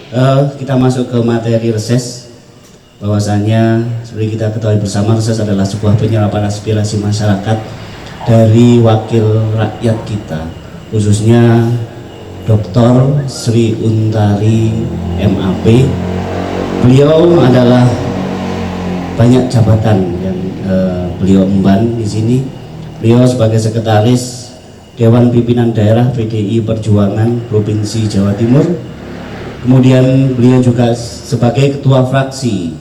Kita masuk ke materi reses. Bahwasannya seperti kita ketahui bersama, reses adalah sebuah penyerapan aspirasi masyarakat dari wakil rakyat kita, khususnya Dr. Sri Untari MAP. Beliau adalah banyak jabatan yang beliau emban di sini. Beliau sebagai sekretaris Dewan Pimpinan Daerah PDI Perjuangan Provinsi Jawa Timur. Kemudian beliau juga sebagai ketua fraksi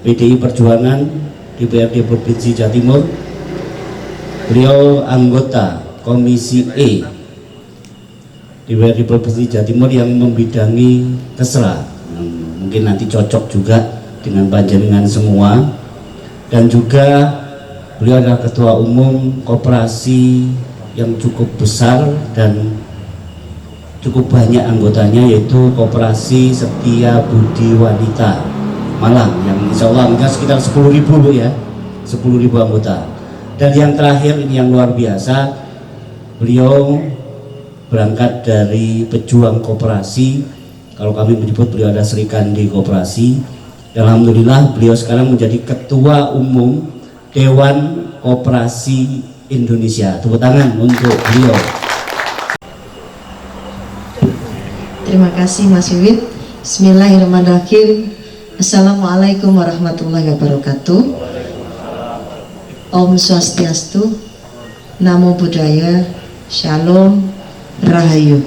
PDI Perjuangan DPRD Provinsi Jawa Timur. Beliau anggota Komisi E DPRD Provinsi Jawa Timur yang membidangi Kesra, mungkin nanti cocok juga dengan panjenengan semua. Dan juga beliau adalah ketua umum koperasi yang cukup besar dan cukup banyak anggotanya, yaitu Koperasi Setia Budi Wanita Malang, yang insya Allah mungkin sekitar 10.000 Bu ya, 10.000 anggota. Dan yang terakhir ini yang luar biasa, beliau berangkat dari pejuang koperasi. Kalau kami menyebut beliau ada Sri Kandi Koperasi. Alhamdulillah beliau sekarang menjadi ketua umum Dewan Koperasi Indonesia. Tepuk tangan untuk beliau. Terima kasih Mas Wiwit. Bismillahirrahmanirrahim. Assalamualaikum warahmatullahi wabarakatuh. Om Swastiastu, Namo Buddhaya, Shalom, Rahayu.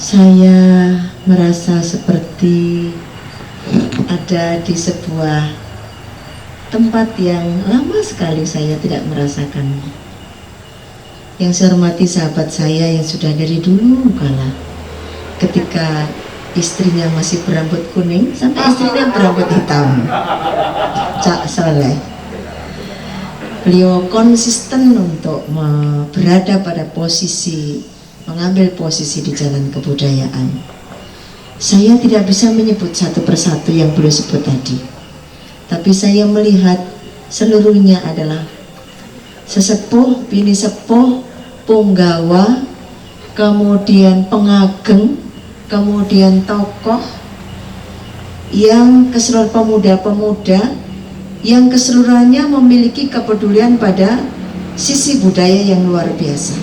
Saya merasa seperti ada di sebuah tempat yang lama sekali saya tidak merasakan. Yang saya hormati sahabat saya yang sudah dari dulu kala, ketika istrinya masih berambut kuning sampai istrinya berambut hitam, Cak Soleh. Beliau konsisten untuk berada pada posisi, mengambil posisi di jalan kebudayaan. Saya tidak bisa menyebut satu persatu yang beliau sebut tadi, tapi saya melihat seluruhnya adalah sesepuh, bini sepuh, punggawa, kemudian pengageng, kemudian tokoh yang keseluruhan pemuda-pemuda yang keseluruhannya memiliki kepedulian pada sisi budaya yang luar biasa.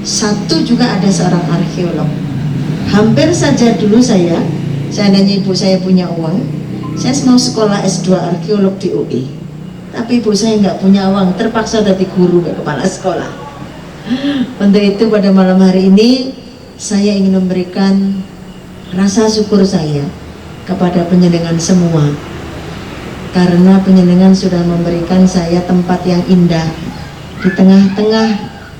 Satu juga ada seorang arkeolog. Hampir saja dulu saya seandainya ibu saya punya uang, saya mau sekolah S2 arkeolog di UI. Tapi ibu saya nggak punya uang, terpaksa jadi guru, kepala sekolah. Untuk itu pada malam hari ini saya ingin memberikan rasa syukur saya kepada panjenengan semua, karena panjenengan sudah memberikan saya tempat yang indah di tengah-tengah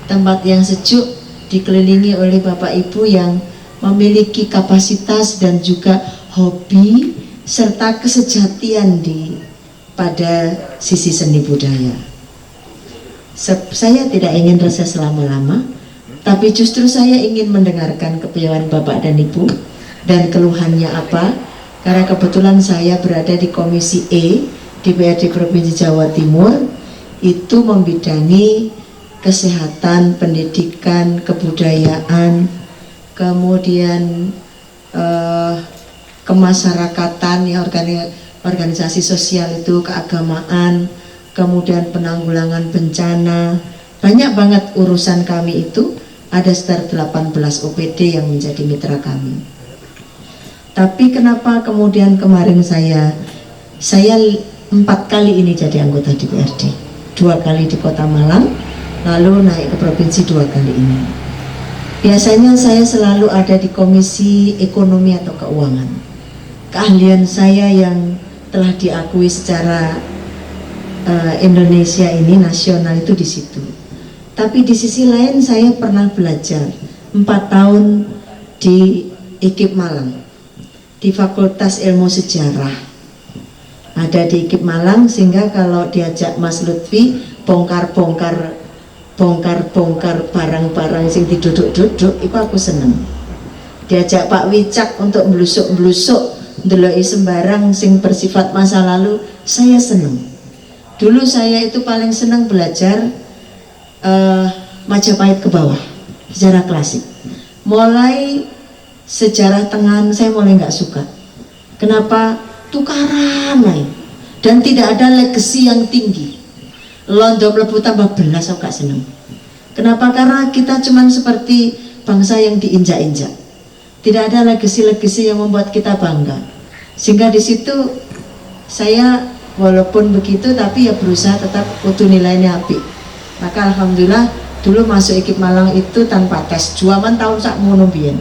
tempat yang sejuk, dikelilingi oleh Bapak Ibu yang memiliki kapasitas dan juga hobi serta kesejatian pada sisi seni budaya. Saya tidak ingin reses lama-lama, tapi justru saya ingin mendengarkan kepiawaian Bapak dan Ibu dan keluhannya apa, karena kebetulan saya berada di Komisi E DPRD Provinsi Jawa Timur, itu membidangi kesehatan, pendidikan, kebudayaan, kemudian kemasyarakatan, ya, organisasi sosial itu, keagamaan, kemudian penanggulangan bencana. Banyak banget urusan kami itu, ada sekitar 18 OPD yang menjadi mitra kami. Tapi kenapa kemudian kemarin saya 4 kali ini jadi anggota DPRD, 2 kali di Kota Malang, lalu naik ke provinsi 2 kali ini. Biasanya saya selalu ada di Komisi Ekonomi atau Keuangan. Keahlian saya yang telah diakui secara Indonesia ini, nasional, itu di situ. Tapi di sisi lain saya pernah belajar 4 tahun di IKIP Malang, di Fakultas Ilmu Sejarah. Ada di IKIP Malang, sehingga kalau diajak Mas Lutfi bongkar-bongkar barang-barang sing diduduk-duduk, itu aku seneng. Diajak Pak Wicak untuk belusuk-belusuk ndeloki sembarang sing bersifat masa lalu, saya seneng. Dulu saya itu paling seneng belajar Majapahit ke bawah secara klasik. mulai sejarah Tengahan saya mulai nggak suka. Kenapa? Tukaran aja. Dan tidak ada legasi yang tinggi. Londo mlebu tambah belas aku gak seneng. Kenapa? Karena kita cuman seperti bangsa yang diinjak-injak. Tidak ada legasi-legasi yang membuat kita bangga. Sehingga di situ saya walaupun begitu tapi ya berusaha tetap kudu nilainya apik. Maka alhamdulillah dulu masuk IKIP Malang itu tanpa tes. Juaman tahun sak ngono biyen.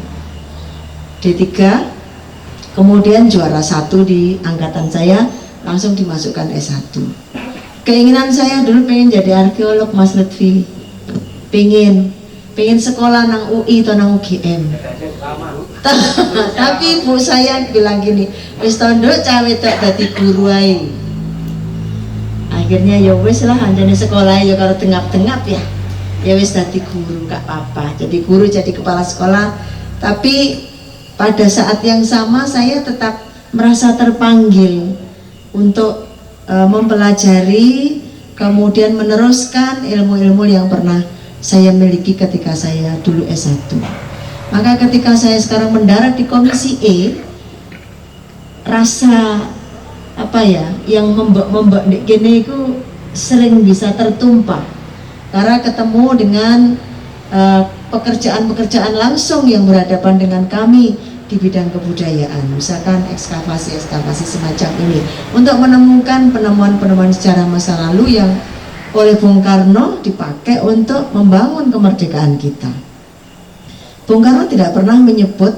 D3, kemudian juara 1 di angkatan saya, langsung dimasukkan S1. Keinginan saya dulu pengen jadi arkeolog, Mas Lutfi. Pengen sekolah nang UI atau nang UGM. Tapi ibu saya bilang gini, wis tondo cawe tak dadi guru ae. Akhirnya ya wis lah, anjane sekolah ya karo tengap-tengap ya. Ya wis dadi guru, gak apa-apa. Jadi guru, jadi kepala sekolah. Tapi pada saat yang sama saya tetap merasa terpanggil untuk mempelajari, kemudian meneruskan ilmu-ilmu yang pernah saya miliki ketika saya dulu S1. Maka ketika saya sekarang mendarat di Komisi E, rasa apa ya, yang membak gini itu sering bisa tertumpah karena ketemu dengan pekerjaan-pekerjaan langsung yang berhadapan dengan kami di bidang kebudayaan, misalkan ekskavasi semacam ini, untuk menemukan penemuan-penemuan sejarah masa lalu yang oleh Bung Karno dipakai untuk membangun kemerdekaan kita. Bung Karno tidak pernah menyebut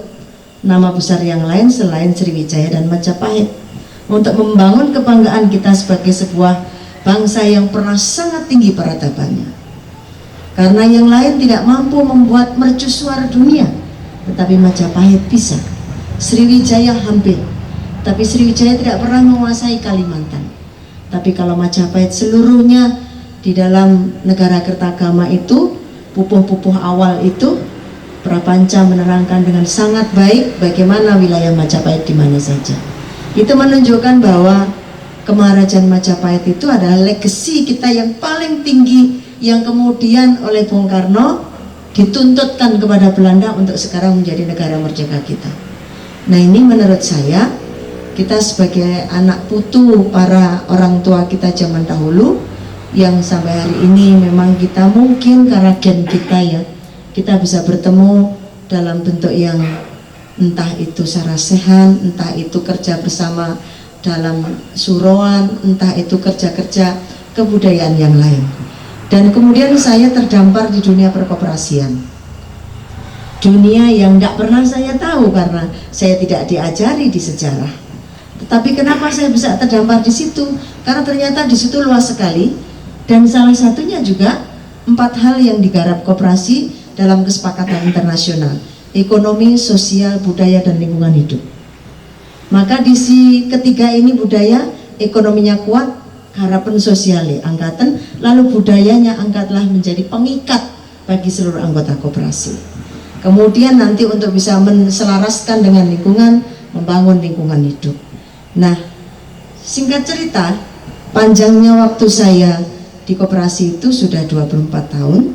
nama besar yang lain selain Sriwijaya dan Majapahit untuk membangun kebanggaan kita sebagai sebuah bangsa yang pernah sangat tinggi peradabannya. Karena yang lain tidak mampu membuat mercusuar dunia, tetapi Majapahit bisa. Sriwijaya hampir, tapi Sriwijaya tidak pernah menguasai Kalimantan. Tapi kalau Majapahit seluruhnya di dalam negara Kertagama itu, pupuh-pupuh awal itu, Prapanca menerangkan dengan sangat baik bagaimana wilayah Majapahit di mana saja. Itu menunjukkan bahwa Kemaharajan Majapahit itu adalah legasi kita yang paling tinggi, yang kemudian oleh Bung Karno dituntutkan kepada Belanda untuk sekarang menjadi negara merdeka kita. Nah, ini menurut saya, kita sebagai anak putu para orang tua kita zaman dahulu, yang sampai hari ini memang kita mungkin karena gen kita ya, kita bisa bertemu dalam bentuk yang entah itu sarasehan, entah itu kerja bersama dalam suroan, entah itu kerja-kerja kebudayaan yang lain. Dan kemudian saya terdampar di dunia perkoperasian, dunia yang tidak pernah saya tahu karena saya tidak diajari di sejarah. Tetapi kenapa saya bisa terdampar di situ? Karena ternyata di situ luas sekali, dan salah satunya juga 4 hal yang digarap koperasi dalam kesepakatan internasional: ekonomi, sosial, budaya, dan lingkungan hidup. Maka di si ketiga ini, budaya, ekonominya kuat, harapan sosialnya angkatan, lalu budayanya angkatlah menjadi pengikat bagi seluruh anggota koperasi. Kemudian nanti untuk bisa menselaraskan dengan lingkungan, membangun lingkungan hidup. Nah, singkat cerita, panjangnya waktu saya di koperasi itu sudah 24 tahun,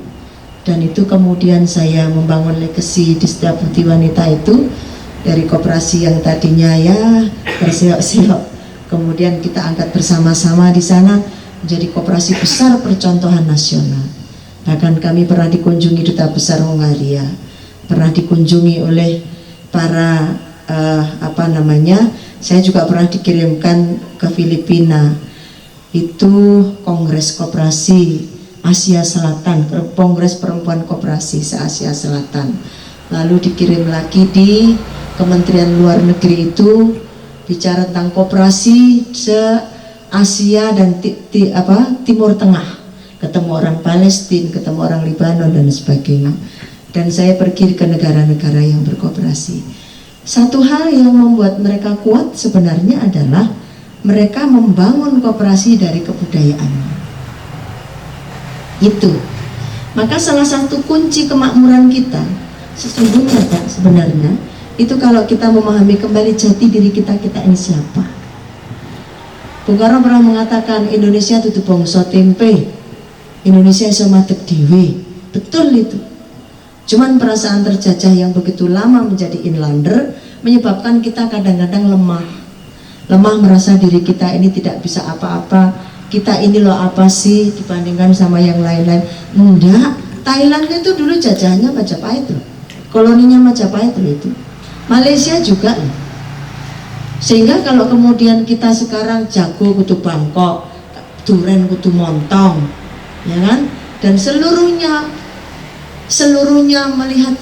dan itu kemudian saya membangun legasi di setiap Putih Wanita itu, dari koperasi yang tadinya ya bersiok-siok, kemudian kita angkat bersama-sama di sana menjadi koperasi besar percontohan nasional. Bahkan kami pernah dikunjungi Duta Besar Hongaria, pernah dikunjungi oleh para saya juga pernah dikirimkan ke Filipina, itu Kongres Koperasi Asia Selatan, Kongres Perempuan Koperasi se-Asia Selatan. Lalu dikirim lagi di Kementerian Luar Negeri, itu bicara tentang koperasi se-Asia dan Timur Tengah, ketemu orang Palestina, ketemu orang Libanon dan sebagainya. Dan saya pergi ke negara-negara yang berkooperasi. Satu hal yang membuat mereka kuat sebenarnya adalah mereka membangun kooperasi dari kebudayaan. Itu. Maka salah satu kunci kemakmuran kita sesungguhnya Pak, sebenarnya itu kalau kita memahami kembali jati diri kita ini siapa. Bung Karno pernah mengatakan Indonesia itu bangsa tempe, Indonesia iso madeg dhewe. Betul itu. Cuman perasaan terjajah yang begitu lama menjadi inlander menyebabkan kita kadang-kadang lemah merasa diri kita ini tidak bisa apa-apa, kita ini loh apa sih dibandingkan sama yang lain-lain. Enggak, Thailand itu dulu jajahannya Majapahit loh, koloninya Majapahit loh itu, Malaysia juga loh. Sehingga kalau kemudian kita sekarang jago kudu Bangkok, duren kudu Montong, ya kan, dan seluruhnya melihat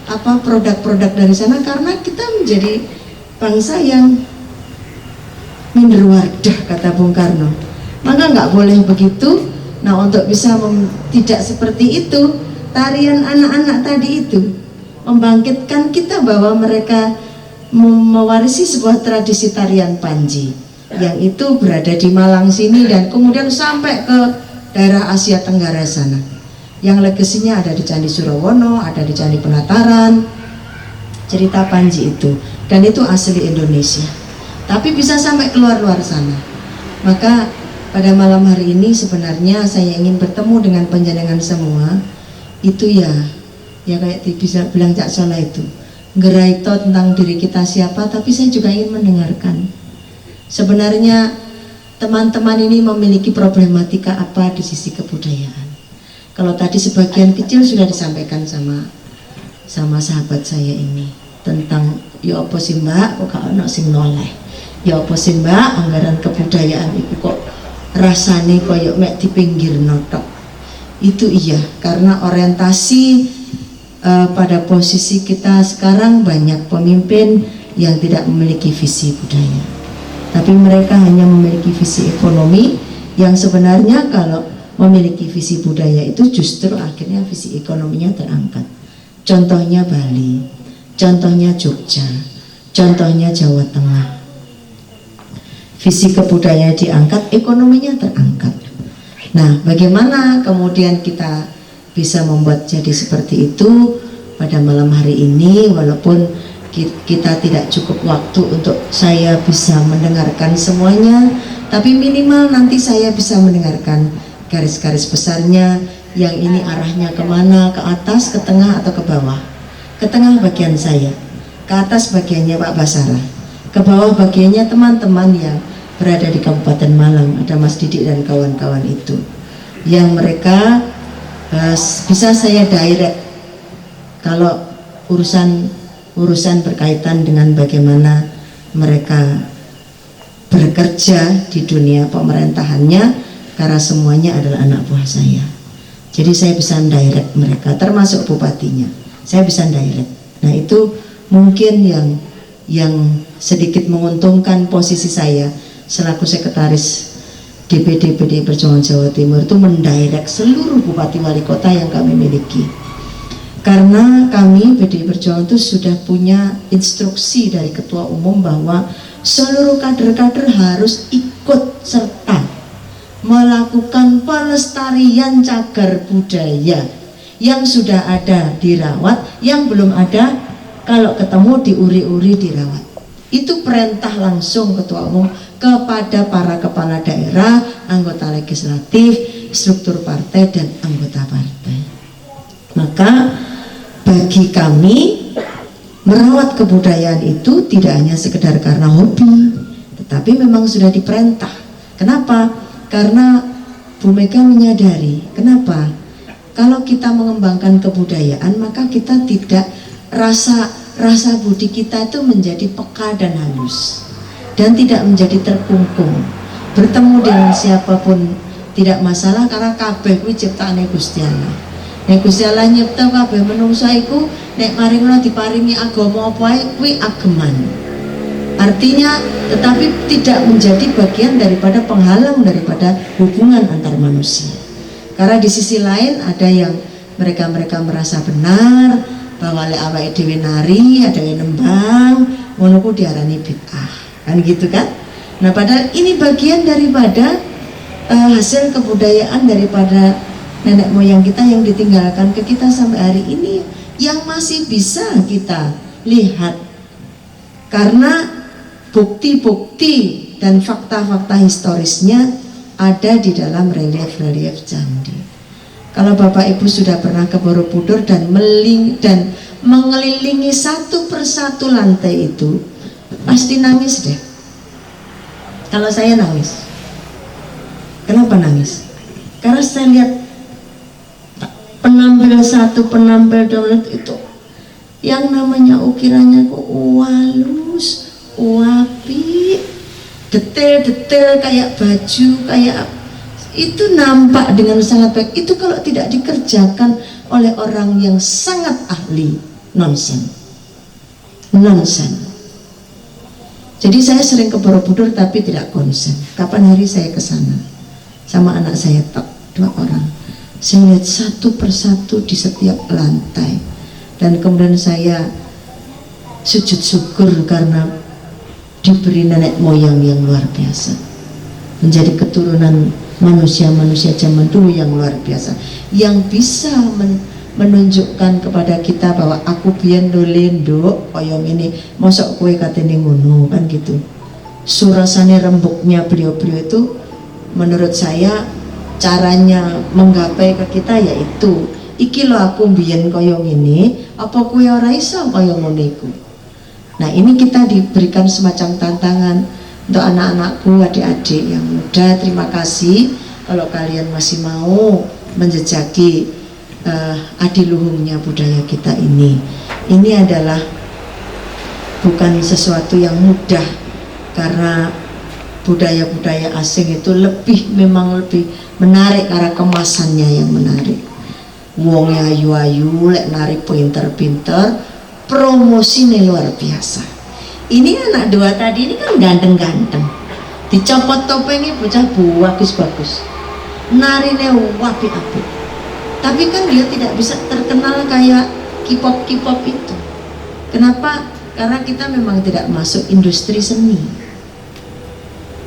apa produk-produk dari sana, karena kita menjadi bangsa yang minder wardah kata Bung Karno. Maka nggak boleh begitu. Nah, untuk bisa tidak seperti itu, tarian anak-anak tadi itu membangkitkan kita bahwa mereka mewarisi sebuah tradisi tarian Panji yang itu berada di Malang sini dan kemudian sampai ke daerah Asia Tenggara sana. Yang legasinya ada di Candi Surawono, ada di Candi Penataran, cerita Panji itu, dan itu asli Indonesia. Tapi bisa sampai keluar sana. Maka pada malam hari ini sebenarnya saya ingin bertemu dengan panjenengan semua. Itu ya kayak bisa bilang Cak Sola itu, ngeraito tentang diri kita siapa, tapi saya juga ingin mendengarkan. Sebenarnya teman-teman ini memiliki problematika apa di sisi kebudayaan. Kalau tadi sebagian kecil sudah disampaikan sama sahabat saya ini tentang ya apa sih Mbak, kok gak ono sing noleh. Ya apa sih Mbak, anggaran kebudayaan itu kok rasane koyo mek di pinggir notok. Itu iya, karena orientasi pada posisi kita sekarang banyak pemimpin yang tidak memiliki visi budaya. Tapi mereka hanya memiliki visi ekonomi yang sebenarnya kalau memiliki visi budaya itu justru akhirnya visi ekonominya terangkat. Contohnya Bali, contohnya Jogja, contohnya Jawa Tengah. Visi kebudayaan diangkat, ekonominya terangkat. Nah, bagaimana kemudian kita bisa membuat jadi seperti itu pada malam hari ini, walaupun kita tidak cukup waktu untuk saya bisa mendengarkan semuanya, tapi minimal nanti saya bisa mendengarkan garis-garis besarnya, yang ini arahnya kemana, ke atas, ke tengah, atau ke bawah. Ke tengah bagian saya, ke atas bagiannya Pak Basara, ke bawah bagiannya teman-teman yang berada di Kabupaten Malang, ada Mas Didik dan kawan-kawan itu, yang mereka bisa saya direct kalau urusan berkaitan dengan bagaimana mereka bekerja di dunia pemerintahannya, karena semuanya adalah anak buah saya. Jadi saya bisa direct mereka, termasuk bupatinya. Saya bisa direct. Nah, itu mungkin yang sedikit menguntungkan posisi saya selaku sekretaris DPD PDI Perjuangan Jawa Timur, itu mendirect seluruh bupati wali kota yang kami miliki. Karena kami PDI Perjuangan itu sudah punya instruksi dari ketua umum bahwa seluruh kader-kader harus ikut serta melakukan pelestarian cagar budaya yang sudah ada dirawat, yang belum ada kalau ketemu diuri-uri dirawat. Itu perintah langsung ketua umum kepada para kepala daerah, anggota legislatif, struktur partai dan anggota partai. Maka bagi kami merawat kebudayaan itu tidak hanya sekedar karena hobi, tetapi memang sudah diperintah. Kenapa? Karena Bu Mega menyadari, kenapa? Kalau kita mengembangkan kebudayaan, maka kita tidak rasa budi kita itu menjadi peka dan halus dan tidak menjadi terkungkung. Bertemu dengan siapapun tidak masalah, karena kabeh kuwi ciptaane Gusti Allah. Nek Gusti Allah nyipta kabeh manungsa iku, nek mari ngono diparingi agama apa ae kuwi ageman. Artinya, tetapi tidak menjadi bagian daripada penghalang daripada hubungan antar manusia. Karena di sisi lain ada yang mereka merasa benar bahwa lek awake dhewe nari, ada yang nembang, ngono ku diarani bid'ah. Kan gitu kan? Nah, padahal ini bagian daripada hasil kebudayaan daripada nenek moyang kita yang ditinggalkan ke kita sampai hari ini, yang masih bisa kita lihat. Karena bukti-bukti dan fakta-fakta historisnya ada di dalam relief-relief candi. Kalau Bapak Ibu sudah pernah ke Borobudur dan mengelilingi satu persatu lantai itu, pasti nangis deh. Kalau saya nangis. Kenapa nangis? Karena saya lihat penampil satu, penampil dua itu yang namanya ukirannya kok halus, wapi, detail-detail kayak baju, kayak itu nampak dengan sangat baik. Itu kalau tidak dikerjakan oleh orang yang sangat ahli, nonsen. Jadi saya sering ke Borobudur tapi tidak konsen. Kapan hari saya ke sana sama anak saya, 2 orang. Saya lihat satu persatu di setiap lantai, dan kemudian saya sujud syukur karena diberi nenek moyang yang luar biasa, menjadi keturunan manusia-manusia zaman dulu yang luar biasa, yang bisa menunjukkan kepada kita bahwa aku biyen ndolendo koyong ini, mosok kue katene ngono, kan gitu. Surasane rembuknya beliau-beliau itu menurut saya caranya menggapai ke kita yaitu iki lo aku biyen koyong ini, apa kue ora iso koyong ngono iku. Nah, ini kita diberikan semacam tantangan untuk anak-anakku, adik-adik yang muda. Terima kasih kalau kalian masih mau menjejaki adiluhungnya budaya kita ini. Ini adalah bukan sesuatu yang mudah, karena budaya-budaya asing itu memang lebih menarik karena kemasannya yang menarik. Wong ayu-ayu, lek nari pinter-pinter, promosinya luar biasa. Ini anak 2 tadi ini kan ganteng-ganteng, dicopot topengnya bocah bagus-bagus, narine wapi-api, tapi kan dia tidak bisa terkenal kayak K-pop itu. Kenapa? Karena kita memang tidak masuk industri seni.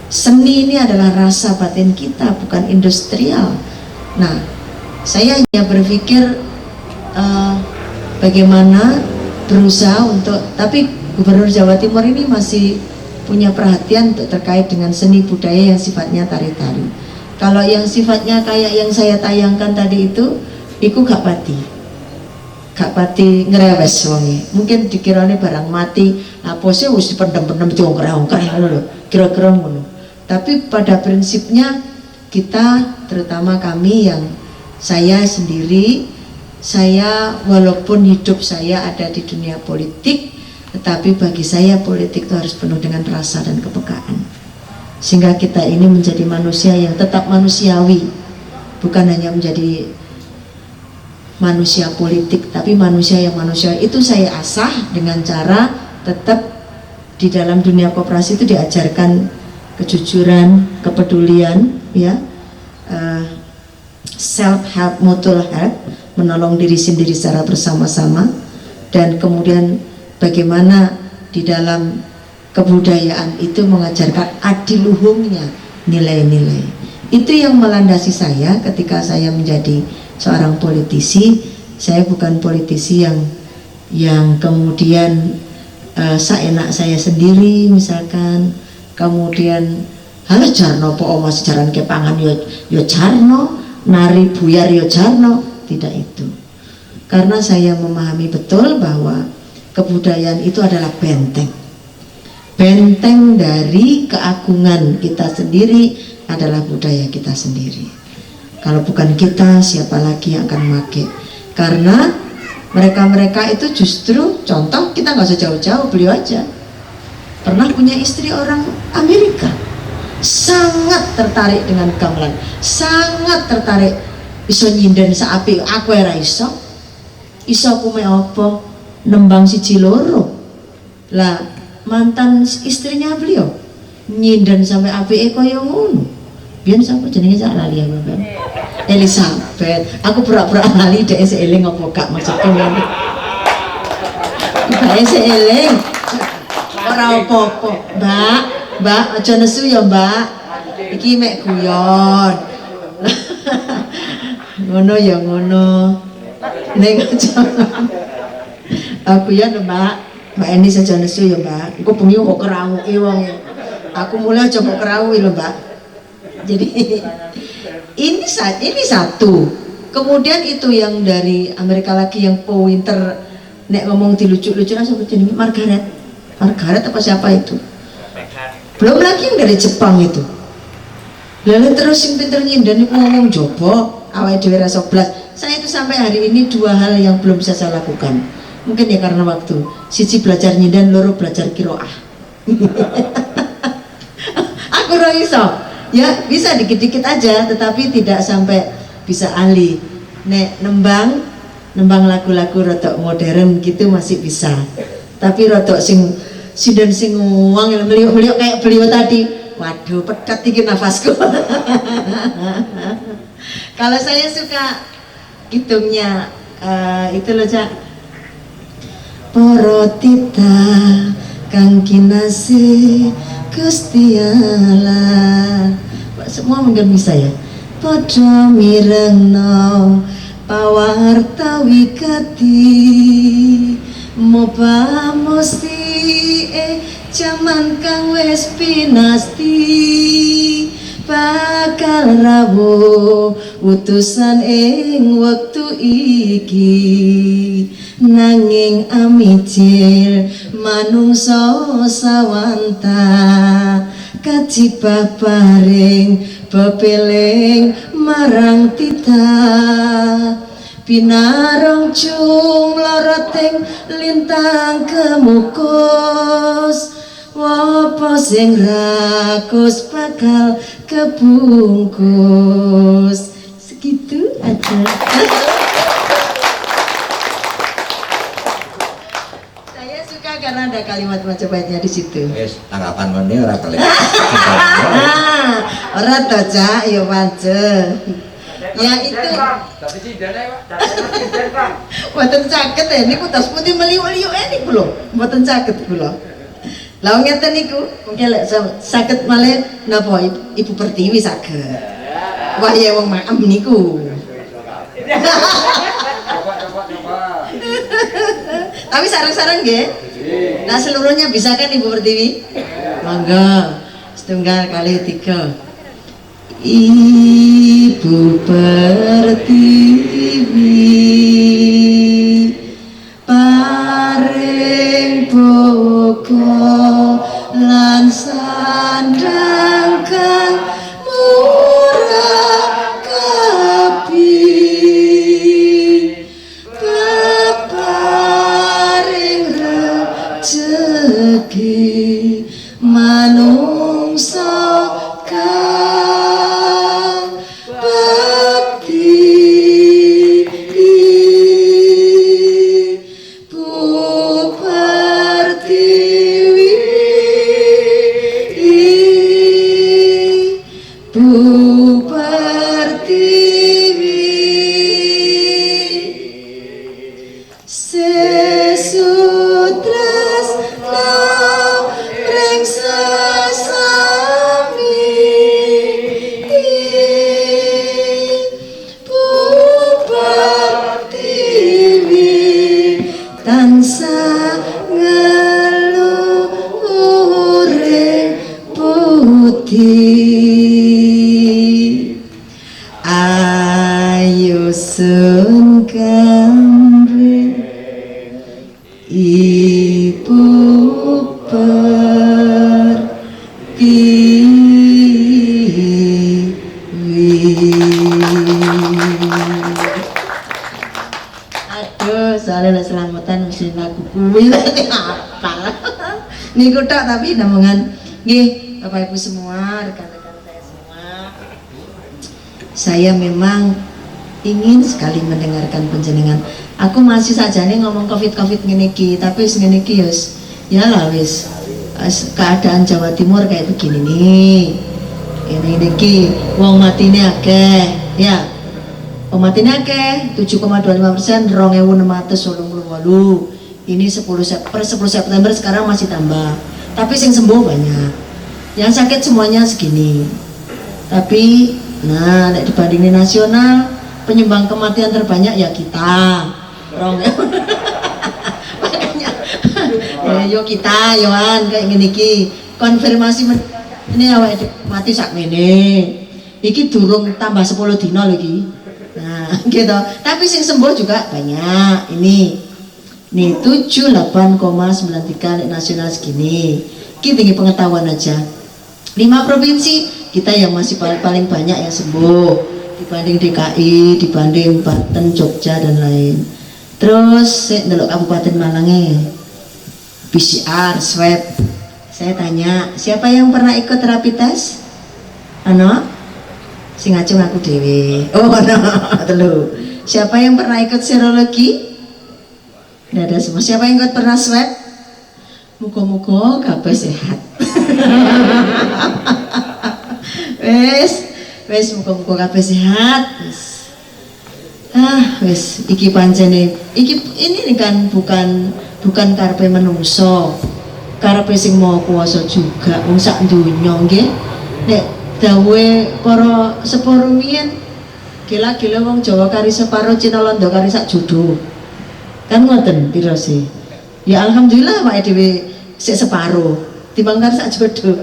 Seni ini adalah rasa batin kita, bukan industrial. Nah, saya hanya berpikir bagaimana berusaha untuk, tapi Gubernur Jawa Timur ini masih punya perhatian untuk terkait dengan seni budaya yang sifatnya tari-tari. Kalau yang sifatnya kayak yang saya tayangkan tadi itu gak pati ngerewes wonge. Mungkin dikirane barang mati, pose wis dipendem-pendem diongkreh-ongkreh lho, kira-kira ngono. Tapi pada prinsipnya kita, terutama kami yang saya sendiri, saya walaupun hidup saya ada di dunia politik, tetapi bagi saya politik itu harus penuh dengan rasa dan kepekaan, sehingga kita ini menjadi manusia yang tetap manusiawi, bukan hanya menjadi manusia politik, tapi manusia yang manusiawi. Itu saya asah dengan cara tetap di dalam dunia koperasi itu diajarkan kejujuran, kepedulian, ya, self help, mutual help, menolong diri sendiri secara bersama-sama, dan kemudian bagaimana di dalam kebudayaan itu mengajarkan adiluhungnya nilai-nilai. Itu yang melandasi saya ketika saya menjadi seorang politisi. Saya bukan politisi yang kemudian seenak saya sendiri misalkan, kemudian halo jarno po oma sejaran kepangan yo jarno, nari buyar yo jarno, tidak itu. Karena saya memahami betul bahwa kebudayaan itu adalah benteng dari keagungan kita sendiri, adalah budaya kita sendiri. Kalau bukan kita, siapa lagi yang akan make? Karena mereka itu justru contoh, kita nggak usah jauh-jauh, beliau aja pernah punya istri orang Amerika, sangat tertarik dengan gamelan, sangat tertarik, iso nyinden saapi aku era iso kume apa nembang siji loro lah. Mantan istrinya beliau nyinden sampai apike kaya ngono. Biyen sapa jenenge sak lali aku kan. Elizabeth. Aku pura-pura lali dhek seeling apa gak maksudku ngene. Dhek seeling. Ora apa-apa, Mbak, aja nesu ya, Mbak. Iki mek guyon. Ngono ya ngono. Nek aja. Aku ya Mbak Eni saja nesu ya Mbak. Aku bengi kok kerawuke wong. Aku mulai aja kok kerawuke lho Mbak. Jadi ini satu. Kemudian itu yang dari Amerika lagi yang Winter nek ngomong di lucu-lucu langsung jenenge Margaret apa siapa itu, belum lagi yang dari Jepang itu. Lalu terus yang pinter ngindan itu ngomong jobo awal dewe rasa blas. Saya itu sampai hari ini 2 hal yang belum bisa saya lakukan, mungkin ya karena waktu. Siji belajar nyindan, loro belajar kiroah. Aku ora iso ya, bisa dikit-dikit aja tetapi tidak sampai bisa ahli. Nek nembang lagu-lagu rotok modern gitu masih bisa, tapi rotok sing sinden sing uang yang beliau kayak beliau tadi, waduh pekat dikit nafasku. Kalau saya suka hitungnya itu loh Cak, porotita kang kinase Gusti Allah, semua mungkin bisa ya. Padha mirengno pawartawi kati moba musti jaman kang wis pinasti bakal rawuh utusan ing wektu iki, nanging amicil manungsa sawanta kajibah paring pepeling marang tita pinarong jumloroting lintang kemukus wopo sing rakus bakal kebungkus. Segitu aja. Saya suka karena ada kalimat Majapahitnya di situ. Wes tanggapan mene ora kali. Ora to Cak, ya pancen. Ya itu. Tapi sidane Pak, sidane Pak. Mboten caket ya niku tas putih meliuk-liuk niku lho, mboten caket kula. Lah ngeten niku, mungkin lek saged malih napa Ibu Pertiwi saged. Wah ya wong maem niku. Coba. Tapi sarang-sarang nggih. Nah seluruhnya bisa kan Ibu Pertiwi? Monggo. Setunggal kali 3. Ibu Pertiwi paring boko lan sandang kang murah kapi peparing rejeki manungsa kang bekti. Bu Pertiwi, Bu Pertiwi, sesutresna ring sesami, Bu Pertiwi tansah ngeluhuring putih. Ayo sun kamring Ibu Pertiwi. Aduh, soalnya lek selamatan mesti lagu kuwi apa. Niku tok tapi namungan nggih Bapak Ibu semua, rekan-rekan saya semua. Saya memang ingin sekali mendengarkan panjenengan. Aku masih saja nih ngomong covid ngene iki, tapi wis ngene iki ya lah wis keadaan Jawa Timur kayak begini nih. Ini iki wong matine akeh, ya. Wong matine akeh 7,25%, 2.688. Ini 10 September sekarang masih tambah. Tapi sing sembuh banyak. Yang sakit semuanya segini. Tapi nah nek dibandingin nasional, penyumbang kematian terbanyak ya kita. Makanya yo kita yoan kayak ngene iki. Konfirmasi ini awake mati sak mene. Iki durung tambah 10 dina lho iki. Nah, gitu. Tapi sing sembuh juga banyak. Ini 78,93 nasional segini. Kita tinggi pengetahuan aja. 5 provinsi kita yang masih paling banyak yang sembuh dibanding DKI, dibanding Banten, Jogja dan lain. Terus ndelok Kabupaten Malangnya PCR, swab. Saya tanya, siapa yang pernah ikut terapi tes? Ano? Sing ngacung aku dewe. Oh, no, telu. Siapa yang pernah ikut serologi? Nggak ada semua. Siapa yang ikut pernah swab? Muga-muga kabeh sehat. Wes muga-muga kabeh sehat. Wes iki pancene ini kan bukan karepe menungso. Karepe sing mau kuwasa juga wong sak donya nggih. Nek dawuhe para separo miyen gila-gila wong Jawa kari separo Cina Londo kari sak jodoh. Kan ngoten tirose. Ya alhamdulillah Pak dhewe sik separo timbang kari sak jodoh.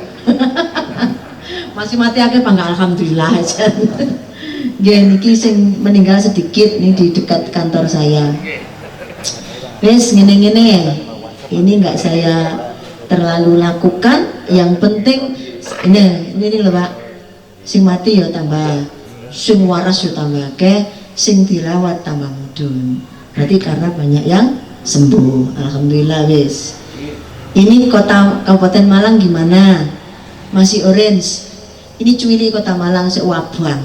Masih mati akeh bangga alhamdulillah aja. Nggih niki sing meninggal sedikit nih di dekat kantor saya. Wes ngene-ngene. Ini enggak saya terlalu lakukan, yang penting ini lho Pak. Sing mati ya tambah, sing waras ya tambah akeh, sing dirawat tambah mudhun. Berarti karena banyak yang sembuh. Alhamdulillah wes. Ini kota Kabupaten Malang gimana? Masih orange. Ini cuili kota Malang sewabang.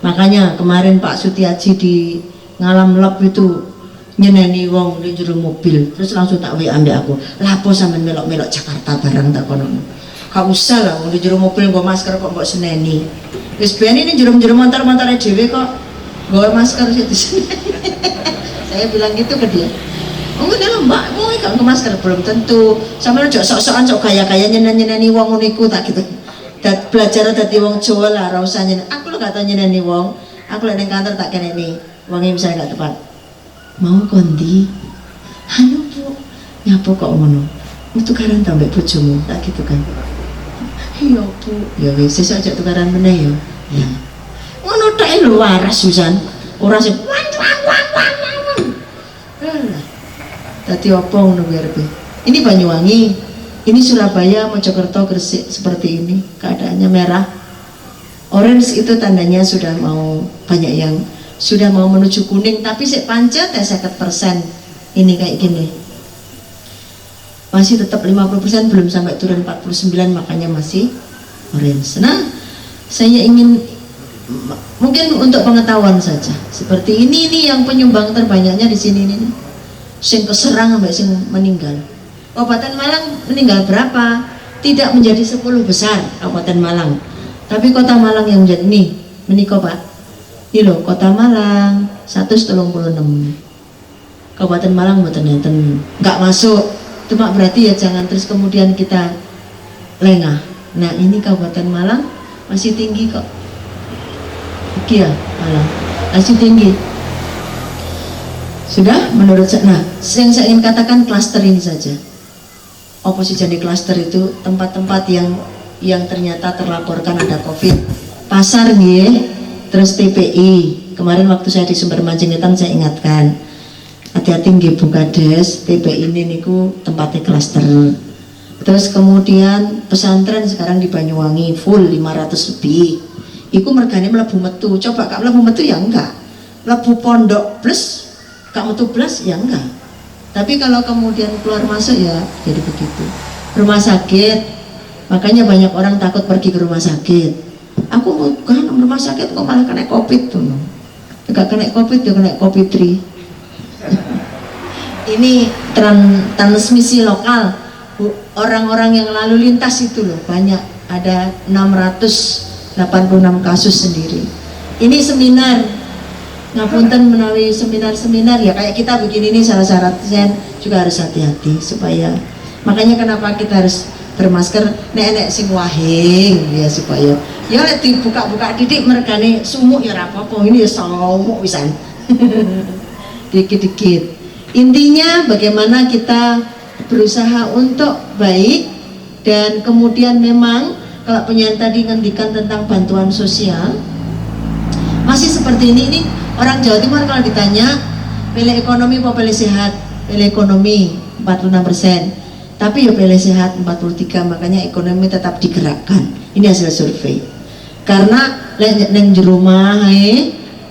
Makanya kemarin Pak Sutiaji di Ngalam Lop itu nyeneni wong di jero mobil, terus langsung tak WA ambek aku. Lapo sampean melok-melok Jakarta barang tak kono. Gak usah lah wong di jero mobil nggo masker kok mbok seneni. Wis ben ini jero-jero motor-motore dhewe kok nggo masker sih di sini. Saya bilang gitu ke dia. Oh udah Mbak, mau gak nggo masker belum tentu. Sampeyan ojo sok-sokan sok gaya-gaya nyeneni wong ngono iku tak gitu. Belajar dadi wong Jawa lah, ora usah nyeneni. Aku lho gak tau nyeneni wong. Aku lek ning kantor tak keneni. Wonge misalnya gak tepat. Mau kondi? Anu Bu, nyapa kok ngono? Tukaran ta mbek bojomu, tak gitu kan. Iya Bu, ya wis sesuk aja tukaran meneh ya. Ya. Ngono tok lho waras Susan. Ora sing wan. Dadi opo ngono kuwi. Ini Banyuwangi. Ini Surabaya, Mojokerto, Gresik seperti ini keadaannya merah. Orange itu tandanya sudah mau banyak yang sudah mau menuju kuning, tapi sik pancet 50%. Ini kayak gini. Masih tetap 50%, belum sampai turun 49, makanya masih orange. Nah, saya ingin mungkin untuk pengetahuan saja. Seperti ini yang penyumbang terbanyaknya di sini ini. Sing keserang sampai sing meninggal. Kabupaten Malang meninggal berapa? Tidak menjadi 10 besar Kabupaten Malang, tapi Kota Malang yang menjadi ini menikah Pak. Ini loh Kota Malang 136. Kabupaten Malang mboten enten nggak masuk. Cuma berarti ya jangan terus kemudian kita lengah. Nah ini Kabupaten Malang masih tinggi kok. Iki ya Malang masih tinggi. Sudah menurut saya. Nah yang saya ingin katakan klaster ini saja. Oposisi jadi klaster itu tempat-tempat yang ternyata terlaporkan ada COVID. Pasar nih, terus TPI. Kemarin waktu saya di Sumber Mancingetan saya ingatkan, hati-hati nggih Bukades, TPI ini niku tempatnya klaster. Terus kemudian pesantren sekarang di Banyuwangi full 500 lebih. Iku mergane mlebu metu. Coba kak mlebu metu ya enggak. Mlebu pondok plus kak metu plus ya enggak. Tapi kalau kemudian keluar masuk ya jadi begitu. Rumah sakit, makanya banyak orang takut pergi ke rumah sakit. Aku mau ke rumah sakit kok malah kena COVID tuh. Enggak kena COVID ya kena COVID-3. Ini transmisi lokal. Orang-orang yang lalu lintas itu loh banyak, ada 686 kasus sendiri. Ini seminar. Ngapunten menawi seminar-seminar ya kayak kita begini nih salah syaratnya juga harus hati-hati supaya, makanya kenapa kita harus bermasker nek sing wahing ya supaya ya dibuka-buka didik mergane sumuk ya apa-apa ini ya sumuk wisan. Dikit-dikit. Intinya bagaimana kita berusaha untuk baik, dan kemudian memang kalau penyanyi tadi ngendikan tentang bantuan sosial masih seperti ini orang Jawa Timur kalau ditanya pilih ekonomi apa pilih sehat, pilih ekonomi 46%, tapi ya pilih sehat 43%. Makanya ekonomi tetap digerakkan. Ini hasil survei. Karena neng di rumah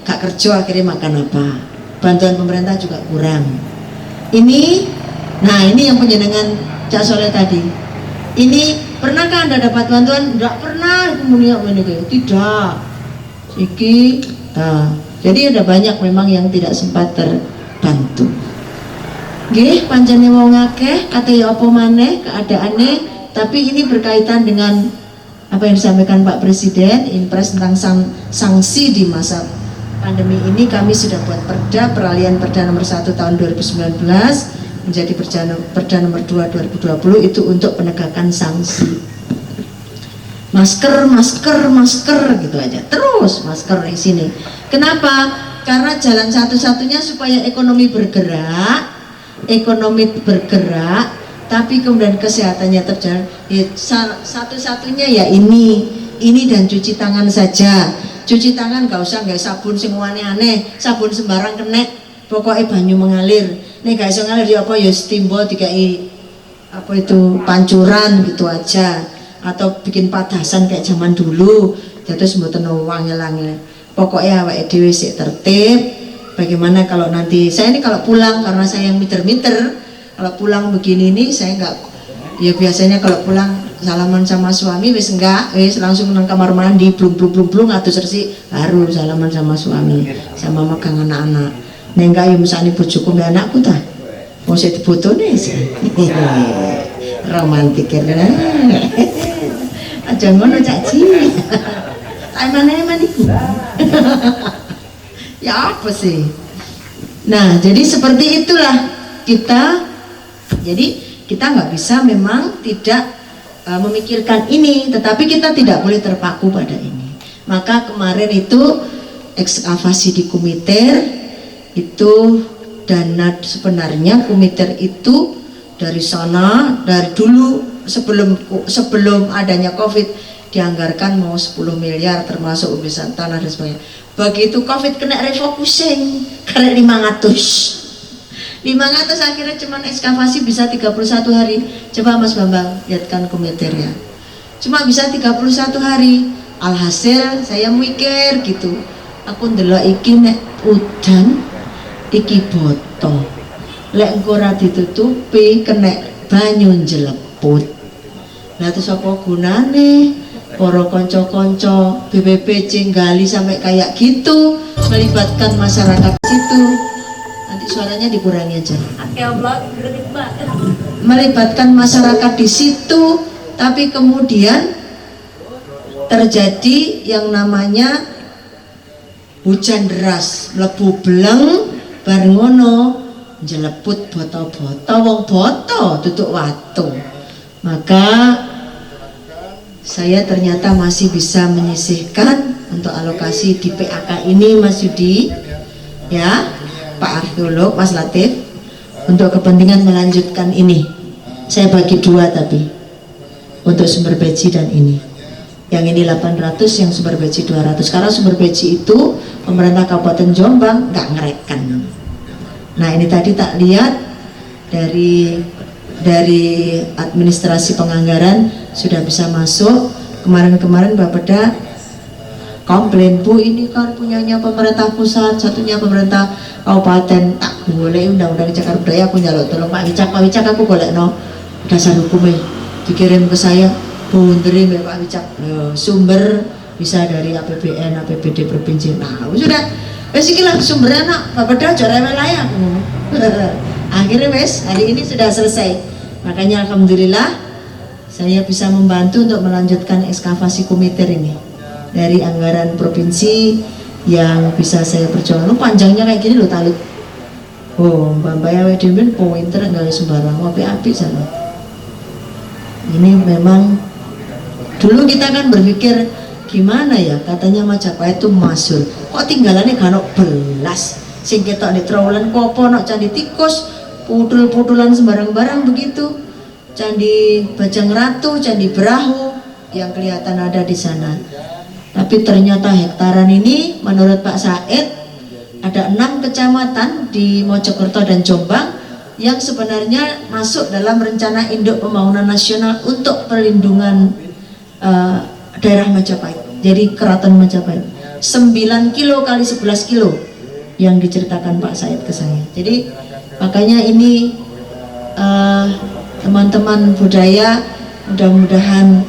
gak kerja akhirnya makan apa, bantuan pemerintah juga kurang. Ini yang penjenengan Cak Soleh tadi. Ini pernahkah Anda dapat bantuan? Enggak pernah. Kemudian tidak. Jadi ada banyak memang yang tidak sempat terbantu. Nggih, pancene wong akeh kate ya apa maneh keadaane, tapi ini berkaitan dengan apa yang disampaikan Pak Presiden, Impres tentang sanksi di masa pandemi ini. Kami sudah buat peralihan Perda nomor 1 tahun 2019 menjadi Perda nomor 2 2020 itu untuk penegakan sanksi. Masker gitu aja. Terus masker di sini. Kenapa? Karena jalan satu-satunya supaya ekonomi bergerak, tapi kemudian kesehatannya terjaga. Satu-satunya ya ini dan cuci tangan saja. Cuci tangan gak usah nggak sabun sing aneh-aneh, sabun sembarang kena, pokoknya banyu mengalir. Nih gak iso ngalir ya apa ya stimbol dikai apa itu pancuran gitu aja, atau bikin padasan kayak zaman dulu. Terus mboten wangel-wangel. Pokoknya awake dhewe sik tertib. Bagaimana kalau nanti saya ini kalau pulang, karena saya yang miter-miter, kalau pulang begini nih saya enggak, ya biasanya kalau pulang salaman sama suami wis langsung nang kamar mandi blung atus resik baru salaman sama suami sama megang anak-anak. Nek enggak ya mesane bojoku mbek anakku ta. Wong sik dibotone sih. Romantik ya. Aja ngono Cak Ji. Mana iku. Ya apa sih? Nah, jadi seperti itulah kita. Jadi kita nggak bisa memang tidak memikirkan ini, tetapi kita tidak boleh terpaku pada ini. Maka kemarin itu ekskavasi di Kumiter itu dana sebenarnya Kumiter itu dari sana dari dulu sebelum adanya COVID dianggarkan mau 10 miliar termasuk pembebasan tanah dan sebagainya. Begitu COVID kena refocusing karena 500 akhirnya cuman ekskavasi bisa 31 hari. Coba Mas Bambang lihatkan komentarnya, cuma bisa 31 hari. Alhasil saya mikir gitu, aku ndelok iki nek udan iki boto lek engko ora ditutupi kena banyu jeleput. Lah terus apa gunane para konco-konco BPPC gali sampai kayak gitu, melibatkan masyarakat situ. Nanti suaranya dikurangi aja. Melibatkan masyarakat di situ, tapi kemudian terjadi yang namanya hujan deras, mlebu bleng, bareng ngono jeleput boto-boto, wong boto tutuk watu. Maka saya ternyata masih bisa menyisihkan untuk alokasi di PAK ini, Mas Yudi, ya, Pak Arkeolog, Mas Latif, untuk kepentingan melanjutkan ini. Saya bagi dua tapi untuk sumber beji dan ini. Yang ini 800, yang sumber beji 200. Karena sumber beji itu pemerintah Kabupaten Jombang nggak ngerekkan. Nah ini tadi tak lihat dari administrasi penganggaran sudah bisa masuk. Kemarin Bapeda komplain, Bu ini kan punyanya pemerintah pusat, satunya pemerintah kabupaten. Tak boleh undang-undang Cagar Budaya, aku nyaluk tolong Pak Wicak aku golek no dasar hukumnya dikirim ke saya, bunderin Pak Wicak. Sumber bisa dari APBN, APBD provinsi. Nah sudah basikilah sumbernya nak Bapeda jare wilayah. Akhirnya hari ini sudah selesai. Makanya alhamdulillah saya bisa membantu untuk melanjutkan ekskavasi Kumiter ini dari anggaran provinsi yang bisa saya perjuangkan. Panjangnya kayak gini loh talut. Oh, Mbak ya Wedin pointer nggak sembarang, api sana. Ini memang dulu kita kan berpikir gimana ya, katanya Majapahit itu masyhur. Kok tinggalannya gak belas, sing ketok di Trowulan Kopo, nok Candi Tikus, putul-putulan sembarang-barang begitu. Candi Bajang Ratu, Candi Brahu yang kelihatan ada di sana. Tapi ternyata hektaran ini menurut Pak Said ada 6 kecamatan di Mojokerto dan Jombang yang sebenarnya masuk dalam rencana induk pembangunan nasional untuk perlindungan daerah Majapahit. Jadi Keraton Majapahit 9 kilo kali 11 kilo yang diceritakan Pak Said ke saya. Jadi makanya ini teman-teman budaya, mudah-mudahan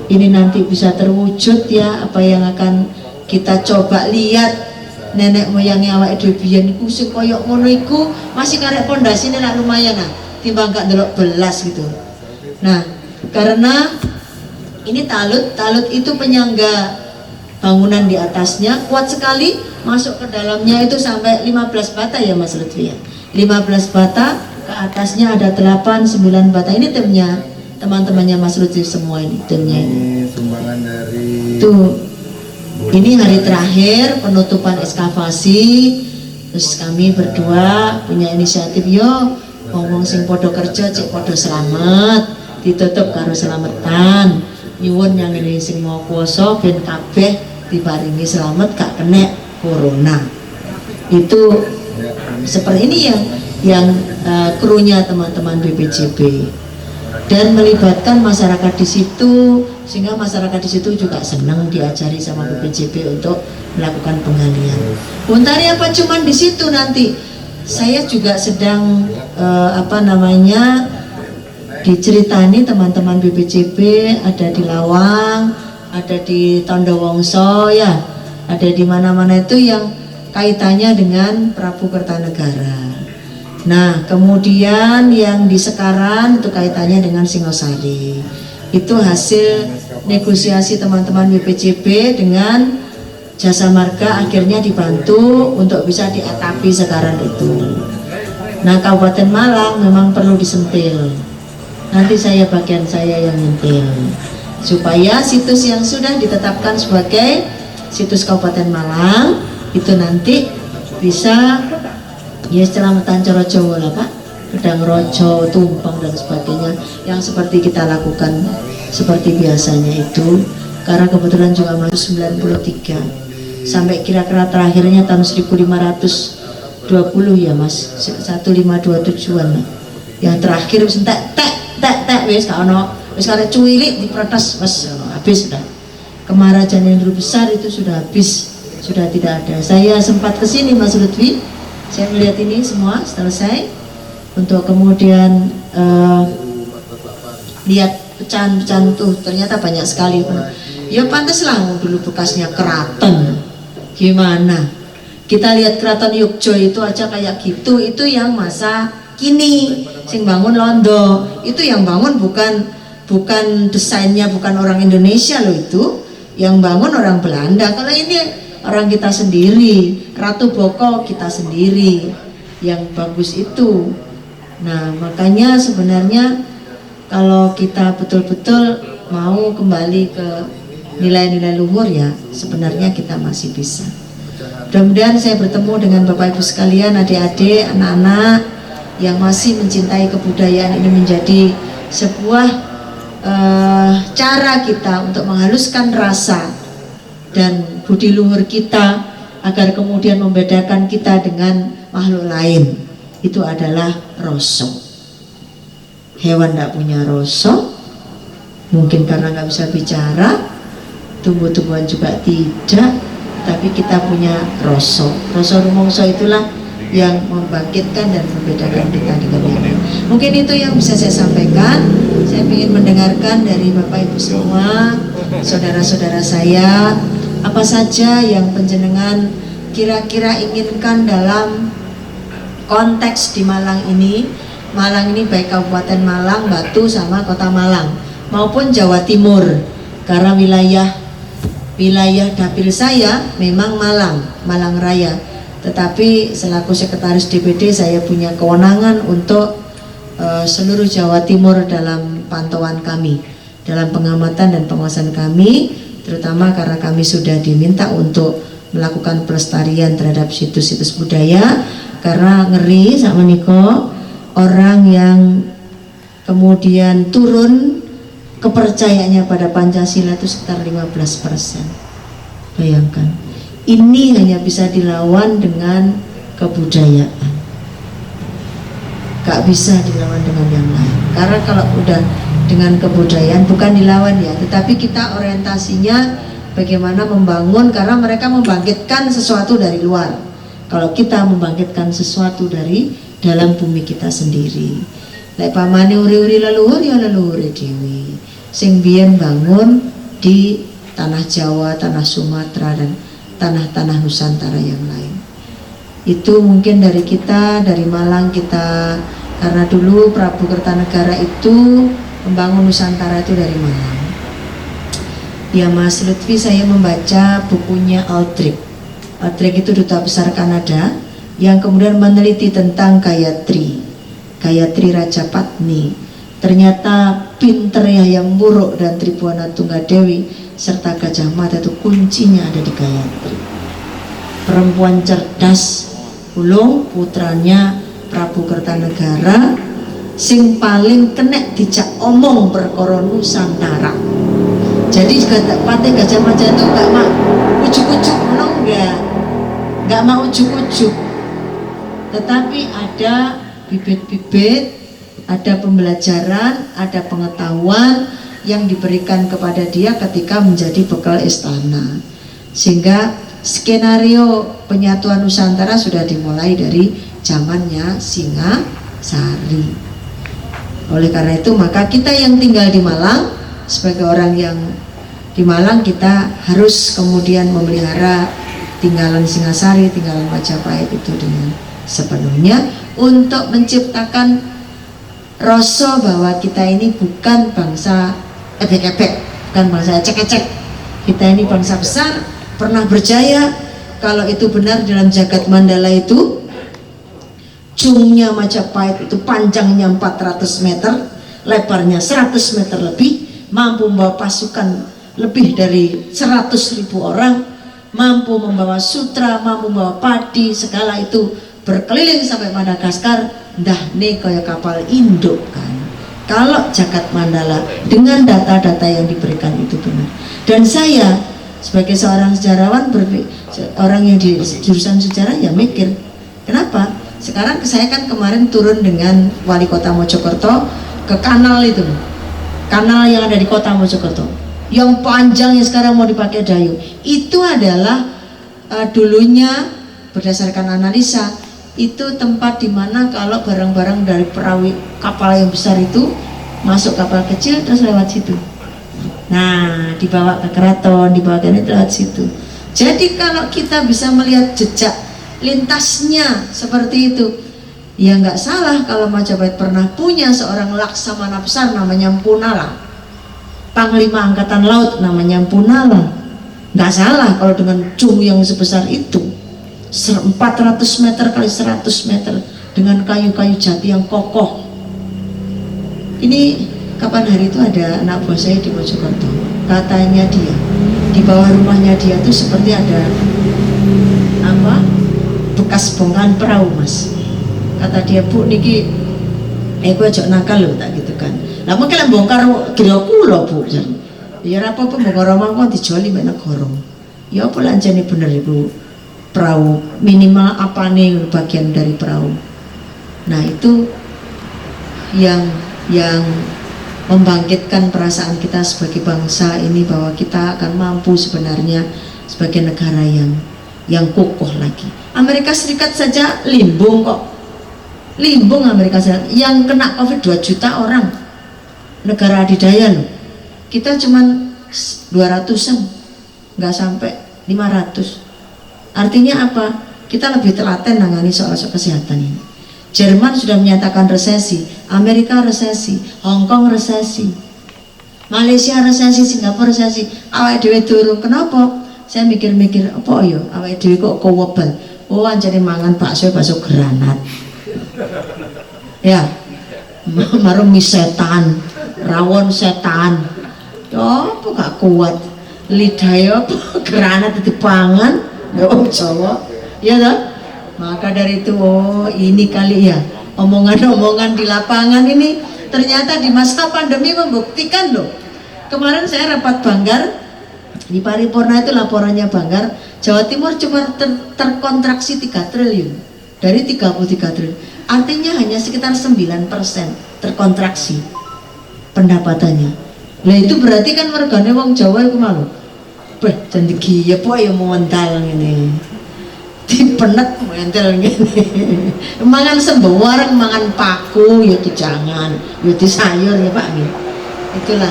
ini nanti bisa terwujud ya, apa yang akan kita coba lihat. Nenek moyangnya awake dhewe biyen iku sing koyo ngono iku masih karek pondasine lah lumayan nah, timbang gak ndelok belas gitu. Nah, karena ini talut itu penyangga bangunan di atasnya kuat sekali, masuk ke dalamnya itu sampai 15 bata ya Mas Lutfi ya. 15 bata, ke atasnya ada 8 9 bata. Ini timnya teman-temannya Mas Lutfi semua ini timnya ini. Sumbangan dari Tuh. Ini hari terakhir penutupan ekskavasi, terus kami berdua punya inisiatif yo ngomong sing podo kerja cek podo selamat, ditutup karo selamatan. Nyuwun yang ini sing mau kuoso ben kabeh diparingi selamat gak kena corona. Itu seperti ini yang krunya teman-teman BPJB dan melibatkan masyarakat di situ, sehingga masyarakat di situ juga senang diajari sama BPJB untuk melakukan penggalian. Untari apa cuman di situ nanti saya juga sedang diceritani teman-teman BPJB ada di Lawang, ada di Tondowongso ya, ada di mana-mana itu yang kaitannya dengan Prabu Kertanegara. Nah, kemudian yang di Sekaran itu kaitannya dengan Singosari. Itu hasil negosiasi teman-teman BPJB dengan Jasa Marga, akhirnya dibantu untuk bisa diatapi Sekaran itu. Nah, Kabupaten Malang memang perlu disentil. Nanti bagian saya yang nyentil supaya situs yang sudah ditetapkan sebagai situs Kabupaten Malang itu nanti bisa ya selamatan Coro Jawa lah Pak, Gedang Rojo, Tumpang dan sebagainya yang seperti kita lakukan seperti biasanya itu, karena kebetulan juga masuk 93 sampai kira-kira terakhirnya tahun 1520 ya Mas, 1527an yang terakhir wis tek wis gak ono, wis karek cuwilik diprotes wis habis sudah. Kemarajan yang dulu besar itu sudah habis, sudah tidak ada. Saya sempat kesini Mas Lutfi, saya melihat ini semua selesai untuk kemudian lihat pecahan-pecahan tuh ternyata banyak sekali. Ya pantas lah dulu bekasnya keraton. Gimana? Kita lihat keraton Yogyo itu aja kayak gitu, itu yang masa kini. Sing bangun Londo, itu yang bangun bukan desainnya bukan orang Indonesia loh itu, yang bangun orang Belanda. Kalau ini orang kita sendiri, Ratu Boko kita sendiri yang bagus itu. Nah makanya sebenarnya kalau kita betul-betul mau kembali ke nilai-nilai luhur ya sebenarnya kita masih bisa. Mudah-mudahan saya bertemu dengan Bapak Ibu sekalian, adik-adik, anak-anak yang masih mencintai kebudayaan ini menjadi sebuah cara kita untuk menghaluskan rasa dan budi luhur kita agar kemudian membedakan kita dengan makhluk lain. Itu adalah rasa. Hewan tidak punya rasa, mungkin karena nggak bisa bicara, tumbuh-tumbuhan juga tidak, tapi kita punya rasa. Rasa rumongso itulah yang membangkitkan dan membedakan kita dengan yang lain. Mungkin itu yang bisa saya sampaikan. Saya ingin mendengarkan dari Bapak Ibu semua, saudara-saudara saya, apa saja yang panjenengan kira-kira inginkan dalam konteks di Malang ini. Malang ini baik Kabupaten Malang, Batu sama Kota Malang maupun Jawa Timur, karena wilayah dapil saya memang Malang Raya, tetapi selaku sekretaris DPD saya punya kewenangan untuk seluruh Jawa Timur dalam pantauan kami, dalam pengamatan dan pengawasan kami, terutama karena kami sudah diminta untuk melakukan pelestarian terhadap situs-situs budaya, karena ngeri sama Niko orang yang kemudian turun kepercayaannya pada Pancasila itu sekitar 15%. Bayangkan, ini hanya bisa dilawan dengan kebudayaan, gak bisa dilawan dengan yang lain. Karena kalau udah dengan kebudayaan bukan dilawan ya, tetapi kita orientasinya bagaimana membangun, karena mereka membangkitkan sesuatu dari luar. Kalau kita membangkitkan sesuatu dari dalam bumi kita sendiri. Lek pamane uri-uri leluhur ya leluhur dewi. Sing biyen bangun di tanah Jawa, tanah Sumatera dan tanah-tanah Nusantara yang lain. Itu mungkin dari kita, dari Malang kita, karena dulu Prabu Kertanegara itu membangun Nusantara itu dari Malang. Ya Mas Lutfi, saya membaca bukunya Aldrich. Aldrich itu duta besar Kanada yang kemudian meneliti tentang Gayatri Rajapatni. Ternyata pinter ya yang Muruk dan Tribuana Tunggadewi serta Gajah Mada itu kuncinya ada di Gayatri. Perempuan cerdas, ulung putranya Prabu Kertanegara sing paling kenek dijak omong perkara Nusantara. Jadi Patih Gajah Mada itu gak mau ujuk-ujuk, nggak mau ujuk-ujuk, tetapi ada bibit-bibit, ada pembelajaran, ada pengetahuan yang diberikan kepada dia ketika menjadi bekal istana, sehingga skenario penyatuan Nusantara sudah dimulai dari zamannya Singasari. Oleh karena itu maka kita yang tinggal di Malang, sebagai orang yang di Malang, kita harus kemudian memelihara tinggalan Singasari, tinggalan Majapahit itu dengan sepenuhnya untuk menciptakan rasa bahwa kita ini bukan bangsa ebek-ebek, bukan bangsa ecek-ecek. Kita ini bangsa besar, pernah berjaya. Kalau itu benar dalam jagat Mandala itu, jungnya Majapahit itu panjangnya 400 meter, lebarnya 100 meter lebih, mampu membawa pasukan lebih dari 100.000 orang, mampu membawa sutra, mampu membawa padi, segala itu berkeliling sampai Madagaskar. Dah nih kayak kapal induk kan. Kalau jagat Mandala dengan data-data yang diberikan itu benar. Dan saya sebagai seorang sejarawan, orang yang di jurusan sejarah ya mikir, kenapa? Sekarang saya kan kemarin turun dengan wali kota Mojokerto ke kanal itu, kanal yang ada di kota Mojokerto, yang panjang yang sekarang mau dipakai Dayu. Itu adalah dulunya berdasarkan analisa itu tempat dimana kalau barang-barang dari perahu kapal yang besar itu masuk kapal kecil terus lewat situ. Nah, dibawa ke keraton, dibawa ke itu lewat situ. Jadi kalau kita bisa melihat jejak lintasnya seperti itu, ya nggak salah kalau Majapahit pernah punya seorang laksamana besar namanya Mpu Nala, Panglima Angkatan Laut namanya Mpu Nala. Nggak salah kalau dengan cung yang sebesar itu, 400 meter kali 100 meter dengan kayu-kayu jati yang kokoh. Ini kapan hari itu ada anak buah saya di Mojokerto, katanya dia di bawah rumahnya dia tuh seperti ada apa, bekas bongkahan perahu Mas. Kata dia, Bu niki gue ajak nakal loh tak gitu kan. Lah mungkin yang bongkar kira kula Bu. Ya apa-apa bongkar omah kok dijoli mek negara. Ya apa lanjane bener iku perahu, minimal apa nih bagian dari perahu. Nah itu yang membangkitkan perasaan kita sebagai bangsa ini bahwa kita akan mampu sebenarnya sebagai negara yang kokoh lagi. Amerika Serikat saja limbung kok, limbung Amerika Serikat, yang kena COVID 2 juta orang, negara adidaya loh. Kita cuman 200-an, nggak sampai 500. Artinya apa? Kita lebih telaten nangani soal-soal kesehatan ini. Jerman sudah menyatakan resesi, Amerika resesi, Hong Kong resesi, Malaysia resesi, Singapura resesi. Awake dhewe turun. Kenapa? Saya mikir-mikir, apa ya awake dhewe kok kewebel. Oh anjane mangan bakso granat. Ya, marung mie setan, rawon setan. Ya apa gak kuat. Lidah apa granat dipangan. Ya om Jawa, ya toh? Maka dari itu, oh ini kali ya omongan-omongan di lapangan ini ternyata di masa pandemi membuktikan loh. Kemarin saya rapat banggar Di paripurna itu laporannya Banggar, Jawa Timur cuma terkontraksi 3 triliun dari 33 triliun. Artinya hanya sekitar 9% terkontraksi pendapatannya. Nah itu berarti kan warganya wong Jawa itu malu. Beh, jangan digiyep ya mau mental ini. Dipenet mental gini. Mangan sembarang, mangan paku ya jangan, ya sayur ya Pak. Itulah.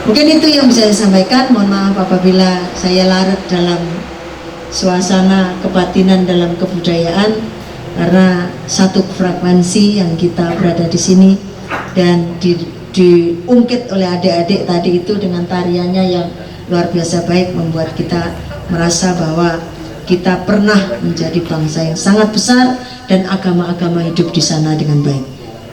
Mungkin itu yang bisa saya sampaikan. Mohon maaf apabila saya larut dalam suasana kebatinan dalam kebudayaan, karena satu frekuensi yang kita berada di sini dan diungkit oleh adik-adik tadi itu dengan tariannya yang luar biasa baik, membuat kita merasa bahwa kita pernah menjadi bangsa yang sangat besar dan agama-agama hidup di sana dengan baik.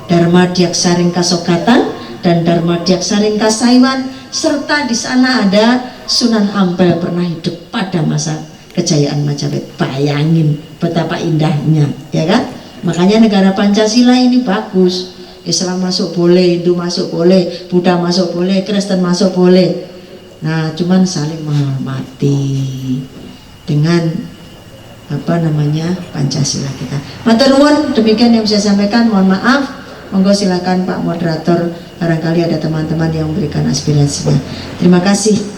Dharma Diaksaring Kasokatan dan Dharma Diaksaring Kasaiwan, serta di sana ada Sunan Ampel pernah hidup pada masa kejayaan Majapahit. Bayangin betapa indahnya, ya kan? Makanya negara Pancasila ini bagus. Islam masuk boleh, Hindu masuk boleh, Buddha masuk boleh, Kristen masuk boleh. Nah, cuman saling menghormati dengan Pancasila kita. Matur nuwun, demikian yang bisa saya sampaikan. Mohon maaf. Monggo silakan Pak Moderator, barangkali ada teman-teman yang memberikan aspirasinya. Terima kasih.